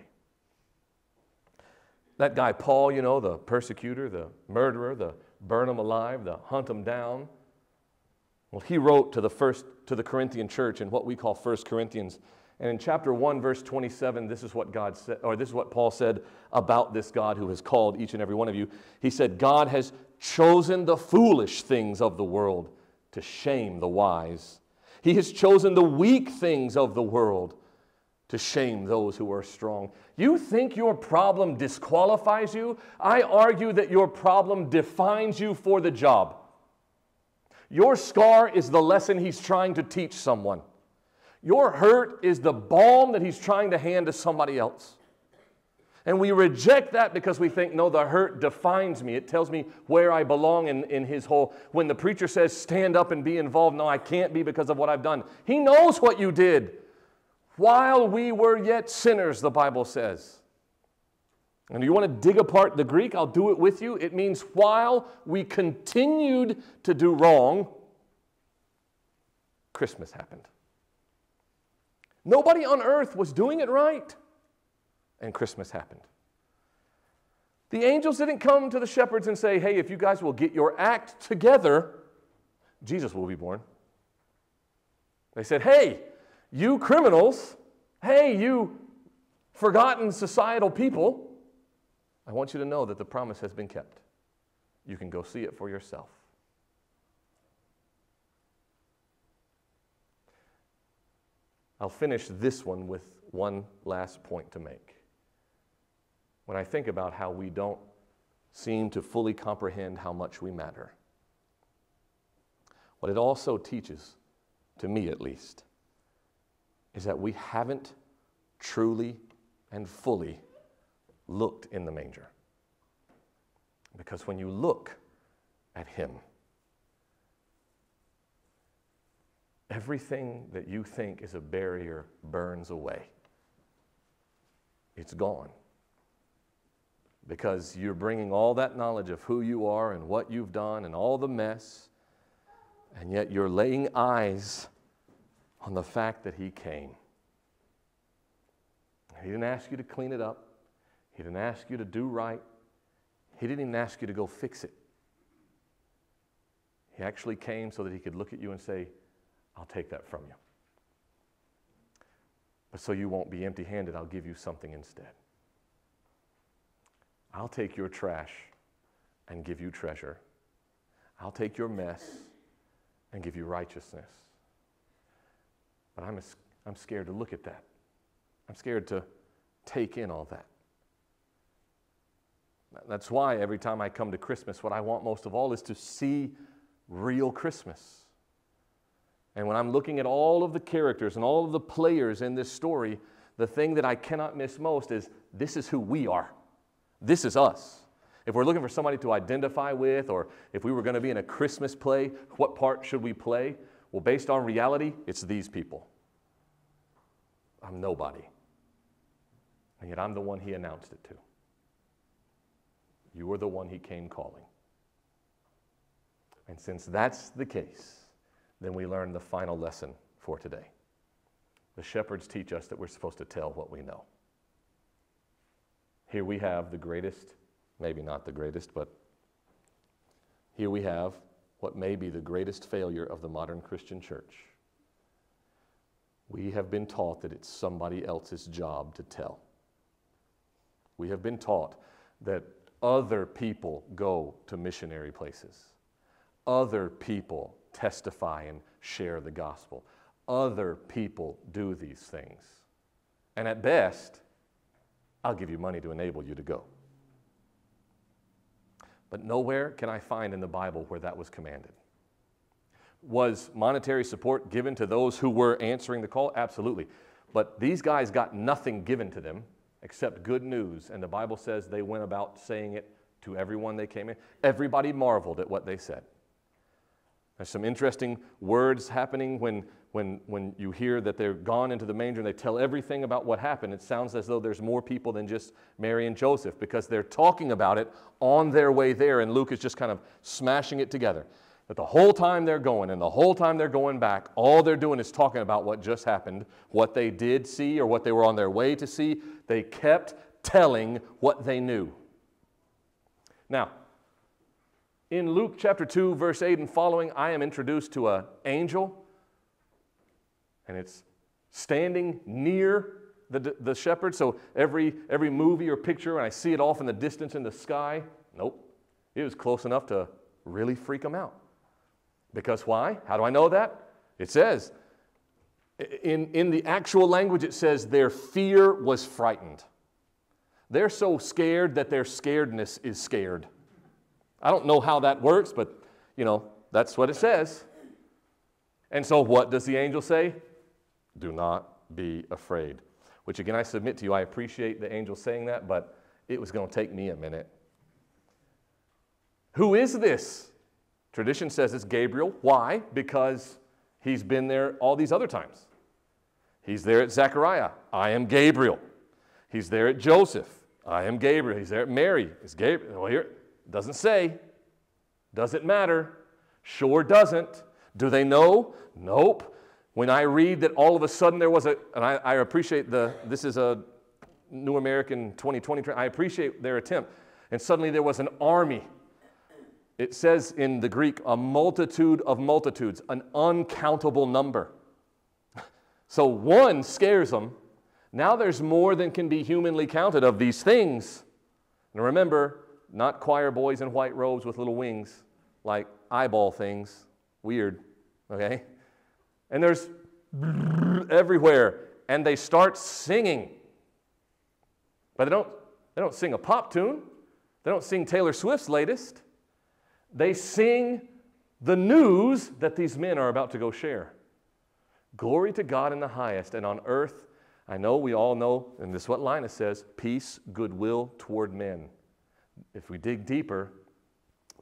That guy Paul, the persecutor, the murderer, the burn him alive, the hunt him down. Well, he wrote to the Corinthian church in what we call 1 Corinthians. And in chapter 1, verse 27, this is what God said, or this is what Paul said about this God who has called each and every one of you. He said, God has chosen the foolish things of the world to shame the wise. He has chosen the weak things of the world to shame those who are strong. You think your problem disqualifies you? I argue that your problem defines you for the job. Your scar is the lesson He's trying to teach someone. Your hurt is the balm that He's trying to hand to somebody else. And we reject that because we think, no, the hurt defines me. It tells me where I belong in His whole. When the preacher says, stand up and be involved, no, I can't be because of what I've done. He knows what you did. While we were yet sinners, the Bible says. And you want to dig apart the Greek? I'll do it with you. It means while we continued to do wrong, Christmas happened. Nobody on earth was doing it right. and Christmas happened. The angels didn't come to the shepherds and say, hey, if you guys will get your act together, Jesus will be born. They said, hey, you criminals, hey, you forgotten societal people, I want you to know that the promise has been kept. You can go see it for yourself. I'll finish this one with one last point to make. When I think about how we don't seem to fully comprehend how much we matter, what it also teaches, to me at least, is that we haven't truly and fully looked in the manger. Because when you look at him, everything that you think is a barrier burns away. It's gone. Because you're bringing all that knowledge of who you are and what you've done and all the mess, and yet you're laying eyes on the fact that he came. He didn't ask you to clean it up. He didn't ask you to do right. He didn't even ask you to go fix it. He actually came so that he could look at you and say, I'll take that from you. But so you won't be empty-handed, I'll give you something instead. I'll take your trash and give you treasure. I'll take your mess and give you righteousness. But I'm scared to look at that. I'm scared to take in all that. That's why every time I come to Christmas, what I want most of all is to see real Christmas. And when I'm looking at all of the characters and all of the players in this story, the thing that I cannot miss most is this is who we are. This is us. If we're looking for somebody to identify with, or if we were going to be in a Christmas play, what part should we play? Well, based on reality, it's these people. I'm nobody. And yet I'm the one he announced it to. You were the one he came calling. And since that's the case, then we learn the final lesson for today. The shepherds teach us that we're supposed to tell what we know. Here we have the greatest, maybe not the greatest, but here we have what may be the greatest failure of the modern Christian church. We have been taught that it's somebody else's job to tell. We have been taught that other people go to missionary places. Other people testify and share the gospel. Other people do these things. And at best, I'll give you money to enable you to go. But nowhere can I find in the Bible where that was commanded. Was monetary support given to those who were answering the call? Absolutely. But these guys got nothing given to them except good news. And the Bible says they went about saying it to everyone they came in. Everybody marveled at what they said. There's some interesting words happening when you hear that they're gone into the manger and they tell everything about what happened. It sounds as though there's more people than just Mary and Joseph, because they're talking about it on their way there, and Luke is just kind of smashing it together. But the whole time they're going and the whole time they're going back, all they're doing is talking about what just happened, what they did see or what they were on their way to see. They kept telling what they knew. Now, in Luke chapter 2, verse 8 and following, I am introduced to an angel, and it's standing near the shepherd. So every movie or picture, when I see it off in the distance in the sky, nope, it was close enough to really freak them out. Because why? How do I know that? It says, in the actual language, it says their fear was frightened. They're so scared that their scaredness is scared. I don't know how that works, but, that's what it says. And so what does the angel say? Do not be afraid. Which, again, I submit to you, I appreciate the angel saying that, but it was going to take me a minute. Who is this? Tradition says it's Gabriel. Why? Because he's been there all these other times. He's there at Zechariah. I am Gabriel. He's there at Joseph. I am Gabriel. He's there at Mary. It's Gabriel. Well, here, doesn't say. Does it matter? Sure doesn't. Do they know? Nope. When I read that all of a sudden there was and I appreciate this is New American 2020. I appreciate their attempt. And suddenly there was an army. It says in the Greek, a multitude of multitudes, an uncountable number. So one scares them. Now there's more than can be humanly counted of these things. And remember, not choir boys in white robes with little wings, like eyeball things. Weird, okay? And there's everywhere. And they start singing. But they don't sing a pop tune. They don't sing Taylor Swift's latest. They sing the news that these men are about to go share. Glory to God in the highest, and on earth, I know we all know, and this is what Linus says, peace, goodwill toward men. If we dig deeper,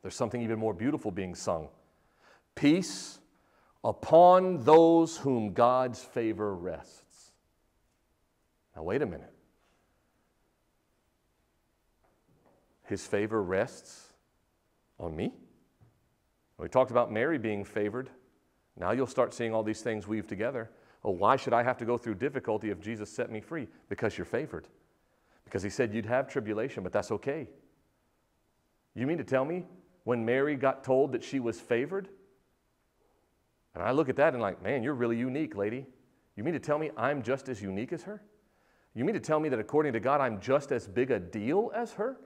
there's something even more beautiful being sung. Peace upon those whom God's favor rests. Now wait a minute. His favor rests on me? We talked about Mary being favored. Now you'll start seeing all these things weave together. Oh, why should I have to go through difficulty if Jesus set me free? Because you're favored. Because he said you'd have tribulation, but that's okay. You mean to tell me when Mary got told that she was favored? And I look at that and like, man, you're really unique, lady. You mean to tell me I'm just as unique as her? You mean to tell me that according to God, I'm just as big a deal as her?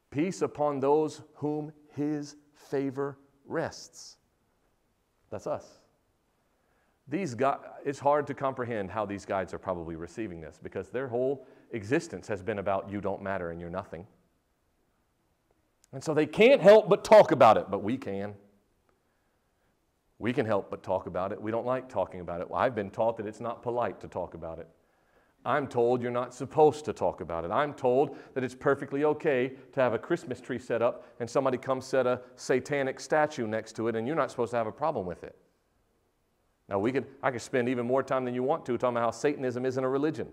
Peace upon those whom his favor rests. That's us. It's hard to comprehend how these guys are probably receiving this because their whole existence has been about you don't matter and you're nothing. And so they can't help but talk about it, but we can. We can help but talk about it. We don't like talking about it. Well, I've been taught that it's not polite to talk about it. I'm told you're not supposed to talk about it. I'm told that it's perfectly okay to have a Christmas tree set up and somebody comes set a satanic statue next to it and you're not supposed to have a problem with it. Now I could spend even more time than you want to talking about how Satanism isn't a religion.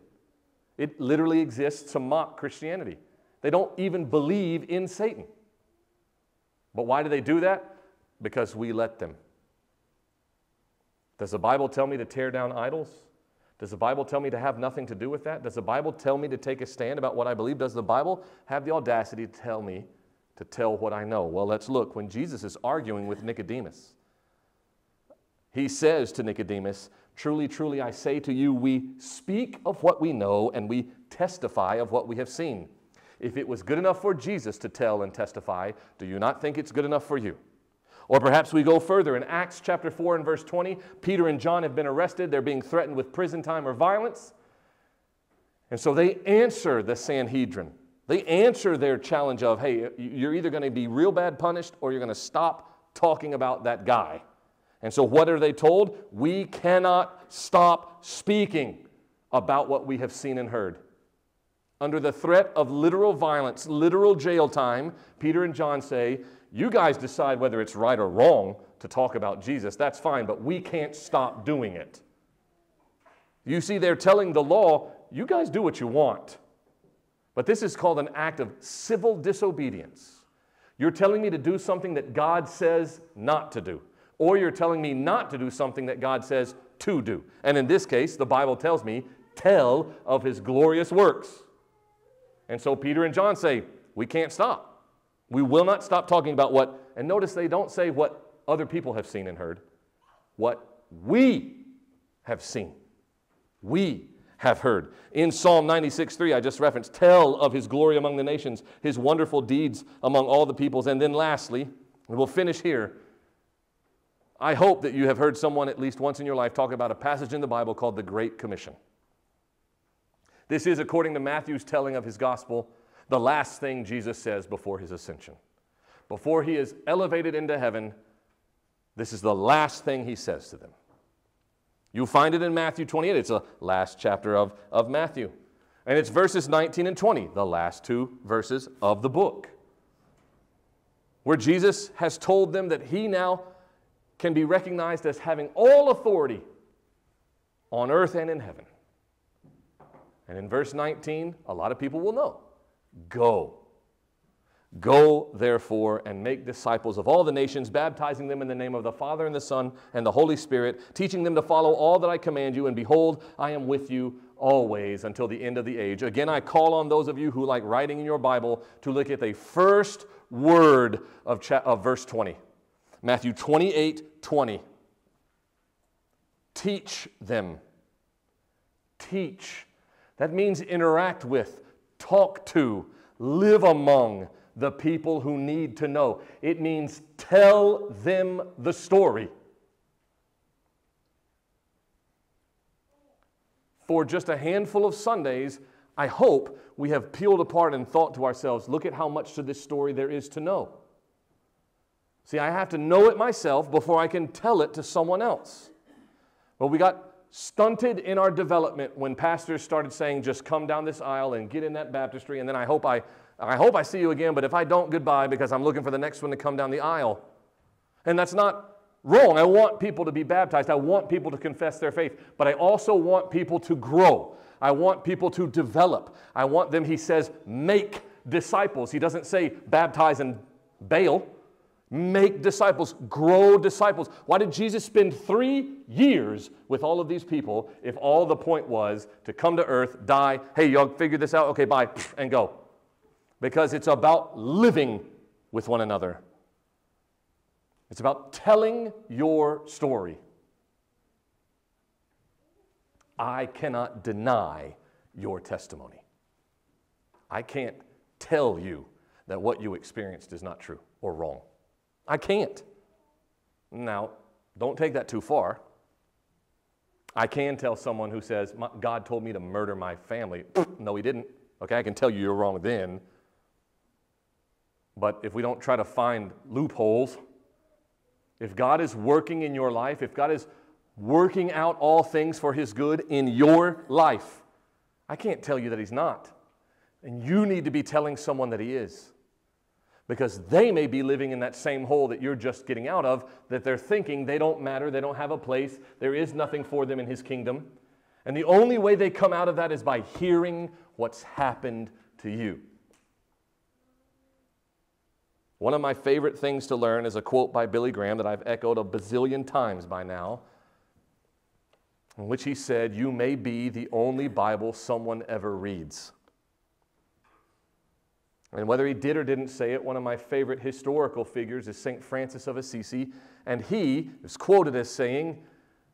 It literally exists to mock Christianity. They don't even believe in Satan. But why do they do that? Because we let them. Does the Bible tell me to tear down idols? Does the Bible tell me to have nothing to do with that? Does the Bible tell me to take a stand about what I believe? Does the Bible have the audacity to tell me to tell what I know? Well, let's look. When Jesus is arguing with Nicodemus, he says to Nicodemus, truly, truly, I say to you, we speak of what we know and we testify of what we have seen. If it was good enough for Jesus to tell and testify, do you not think it's good enough for you? Or perhaps we go further. In Acts chapter 4 and verse 20, Peter and John have been arrested. They're being threatened with prison time or violence. And so they answer the Sanhedrin. They answer their challenge of, hey, you're either going to be real bad punished or you're going to stop talking about that guy. And so what are they told? We cannot stop speaking about what we have seen and heard. Under the threat of literal violence, literal jail time, Peter and John say, you guys decide whether it's right or wrong to talk about Jesus. That's fine, but we can't stop doing it. You see, they're telling the law, you guys do what you want. But this is called an act of civil disobedience. You're telling me to do something that God says not to do. Or you're telling me not to do something that God says to do. And in this case, the Bible tells me, tell of his glorious works. And so Peter and John say, we can't stop. We will not stop talking about what, and notice they don't say what other people have seen and heard, what we have seen. We have heard. In Psalm 96:3, I just referenced, tell of his glory among the nations, his wonderful deeds among all the peoples. And then lastly, and we'll finish here, I hope that you have heard someone at least once in your life talk about a passage in the Bible called the Great Commission. This is, according to Matthew's telling of his gospel, the last thing Jesus says before his ascension. Before he is elevated into heaven, this is the last thing he says to them. You'll find it in Matthew 28. It's the last chapter of Matthew. And it's verses 19 and 20, the last two verses of the book, where Jesus has told them that he now can be recognized as having all authority on earth and in heaven. And in verse 19, a lot of people will know. Go. Go, therefore, and make disciples of all the nations, baptizing them in the name of the Father and the Son and the Holy Spirit, teaching them to follow all that I command you, and behold, I am with you always until the end of the age. Again, I call on those of you who like writing in your Bible to look at the first word of verse 20. Matthew 28:20. Teach them. Teach. That means interact with, talk to, live among the people who need to know. It means tell them the story. For just a handful of Sundays, I hope we have peeled apart and thought to ourselves, look at how much to this story there is to know. See, I have to know it myself before I can tell it to someone else. But we got stunted in our development when pastors started saying, just come down this aisle and get in that baptistry, and then I hope I see you again, but if I don't, goodbye, because I'm looking for the next one to come down the aisle. And that's not wrong. I want people to be baptized. I want people to confess their faith, but I also want people to grow. I want people to develop. I want them, he says, make disciples. He doesn't say baptize and bail. Make disciples, grow disciples. Why did Jesus spend 3 years with all of these people if all the point was to come to earth, die, hey, y'all figure this out, okay, bye, and go? Because it's about living with one another. It's about telling your story. I cannot deny your testimony. I can't tell you that what you experienced is not true or wrong. I can't. Now, don't take that too far. I can tell someone who says, God told me to murder my family. No, he didn't. Okay, I can tell you you're wrong then. But if we don't try to find loopholes, if God is working in your life, if God is working out all things for his good in your life, I can't tell you that he's not. And you need to be telling someone that he is. Because they may be living in that same hole that you're just getting out of, that they're thinking they don't matter, they don't have a place, there is nothing for them in his kingdom. And the only way they come out of that is by hearing what's happened to you. One of my favorite things to learn is a quote by Billy Graham that I've echoed a bazillion times by now, in which he said, "You may be the only Bible someone ever reads." And whether he did or didn't say it, one of my favorite historical figures is St. Francis of Assisi, and he is quoted as saying,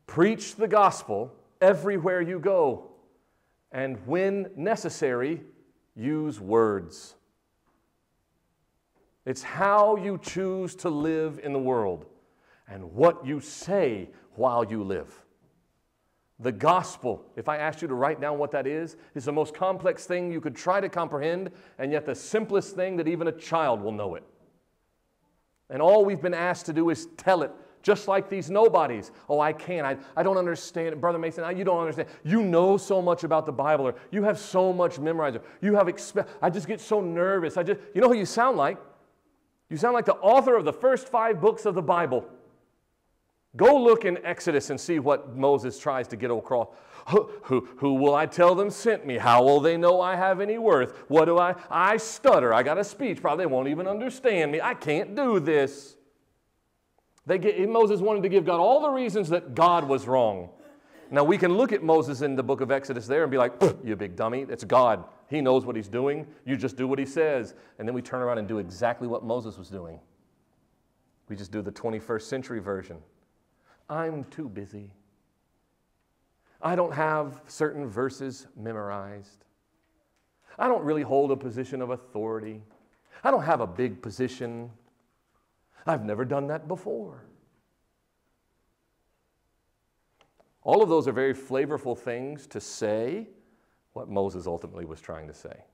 "Preach the gospel everywhere you go, and when necessary, use words." It's how you choose to live in the world and what you say while you live. The gospel, if I asked you to write down what that is the most complex thing you could try to comprehend, and yet the simplest thing that even a child will know it. And all we've been asked to do is tell it, just like these nobodies. Oh, I can't. I don't understand it. Brother Mason, you don't understand. You know so much about the Bible, or you have so much memorized. I just get so nervous. You know who you sound like? You sound like the author of the first 5 books of the Bible. Go look in Exodus and see what Moses tries to get across. Who will I tell them sent me? How will they know I have any worth? What do I stutter. I got a speech problem. They won't even understand me. I can't do this. Moses wanted to give God all the reasons that God was wrong. Now we can look at Moses in the book of Exodus there and be like, you big dummy, it's God. He knows what he's doing. You just do what he says. And then we turn around and do exactly what Moses was doing. We just do the 21st century version. I'm too busy. I don't have certain verses memorized. I don't really hold a position of authority. I don't have a big position. I've never done that before. All of those are very flavorful things to say what Moses ultimately was trying to say.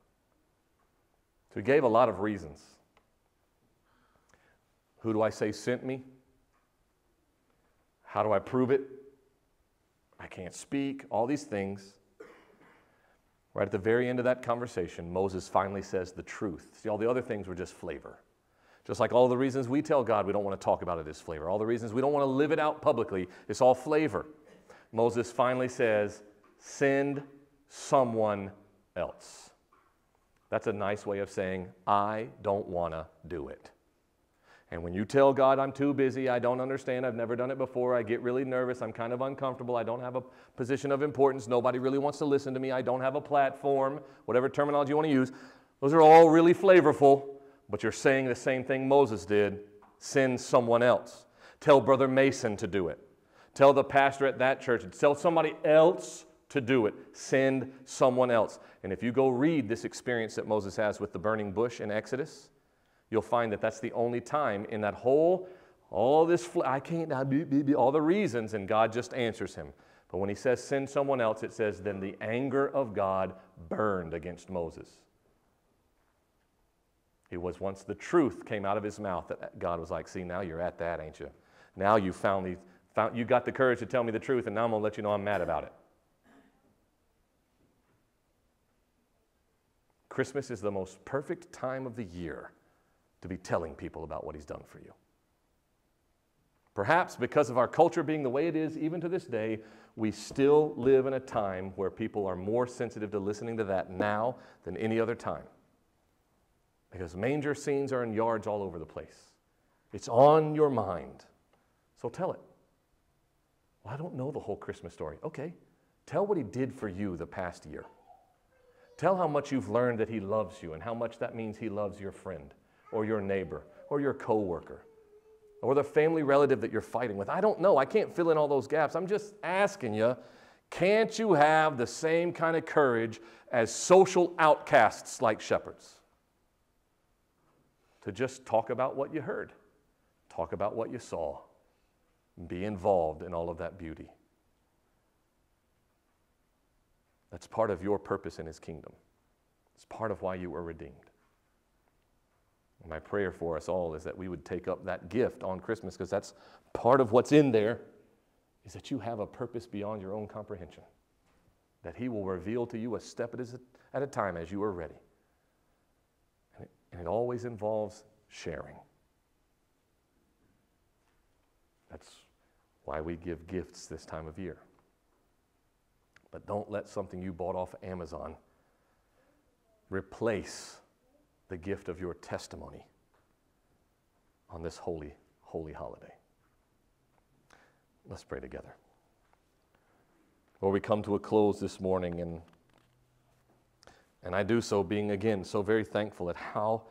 So he gave a lot of reasons. Who do I say sent me? How do I prove it? I can't speak. All these things. Right at the very end of that conversation, Moses finally says the truth. See, all the other things were just flavor. Just like all the reasons we tell God we don't want to talk about it as flavor. All the reasons we don't want to live it out publicly, it's all flavor. Moses finally says, send someone else. That's a nice way of saying, I don't want to do it. And when you tell God, I'm too busy, I don't understand, I've never done it before, I get really nervous, I'm kind of uncomfortable, I don't have a position of importance, nobody really wants to listen to me, I don't have a platform, whatever terminology you want to use, those are all really flavorful, but you're saying the same thing Moses did: send someone else. Tell Brother Mason to do it. Tell the pastor at that church. Tell somebody else to do it. Send someone else. And if you go read this experience that Moses has with the burning bush in Exodus, you'll find that that's the only time in that whole, all this, I can't, all the reasons, and God just answers him. But when he says send someone else, it says, then the anger of God burned against Moses. It was once the truth came out of his mouth that God was like, see, now you're at that, ain't you? Now you you got the courage to tell me the truth, and now I'm going to let you know I'm mad about it. Christmas is the most perfect time of the year to be telling people about what he's done for you. Perhaps because of our culture being the way it is, even to this day, we still live in a time where people are more sensitive to listening to that now than any other time. Because manger scenes are in yards all over the place. It's on your mind. So tell it. Well, I don't know the whole Christmas story. Okay, tell what he did for you the past year. Tell how much you've learned that he loves you and how much that means he loves your friend or your neighbor or your coworker or the family relative that you're fighting with. I don't know. I can't fill in all those gaps. I'm just asking you, can't you have the same kind of courage as social outcasts like shepherds? To just talk about what you heard, talk about what you saw, be involved in all of that beauty. That's part of your purpose in his kingdom. It's part of why you were redeemed. And my prayer for us all is that we would take up that gift on Christmas, because that's part of what's in there, is that you have a purpose beyond your own comprehension, that he will reveal to you a step at a time as you are ready. And it always involves sharing. That's why we give gifts this time of year. But don't let something you bought off Amazon replace the gift of your testimony on this holy, holy holiday. Let's pray together. Lord, we come to a close this morning, and I do so being, again, so very thankful at how,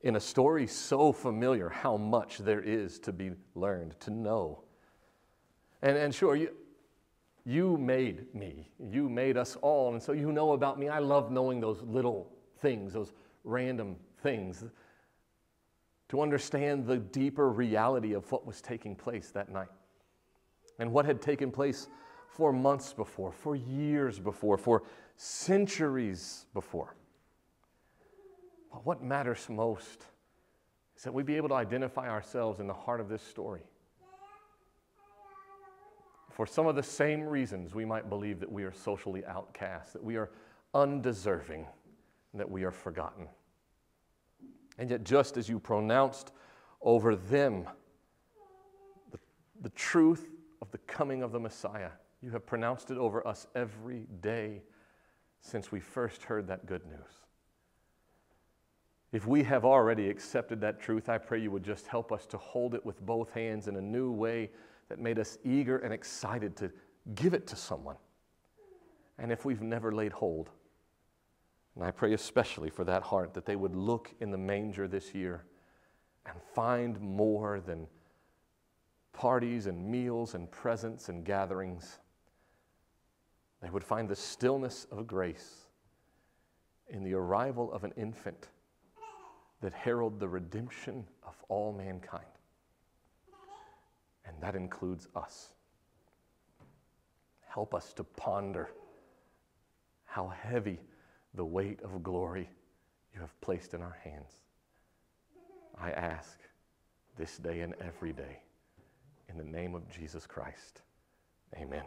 in a story so familiar, how much there is to be learned, to know. And sure, you made me. You made us all, and so you know about me. I love knowing those little things, those random things, to understand the deeper reality of what was taking place that night and what had taken place for months before, for years before, for centuries before. But what matters most is that we be able to identify ourselves in the heart of this story. For some of the same reasons we might believe that we are socially outcast, that we are undeserving, and that we are forgotten. And yet, just as you pronounced over them the truth of the coming of the Messiah, you have pronounced it over us every day since we first heard that good news. If we have already accepted that truth, I pray you would just help us to hold it with both hands in a new way that made us eager and excited to give it to someone. And if we've never laid hold, and I pray especially for that heart, that they would look in the manger this year and find more than parties and meals and presents and gatherings. They would find the stillness of grace in the arrival of an infant that heralded the redemption of all mankind. And that includes us. Help us to ponder how heavy the weight of glory you have placed in our hands. I ask this day and every day, in the name of Jesus Christ, amen.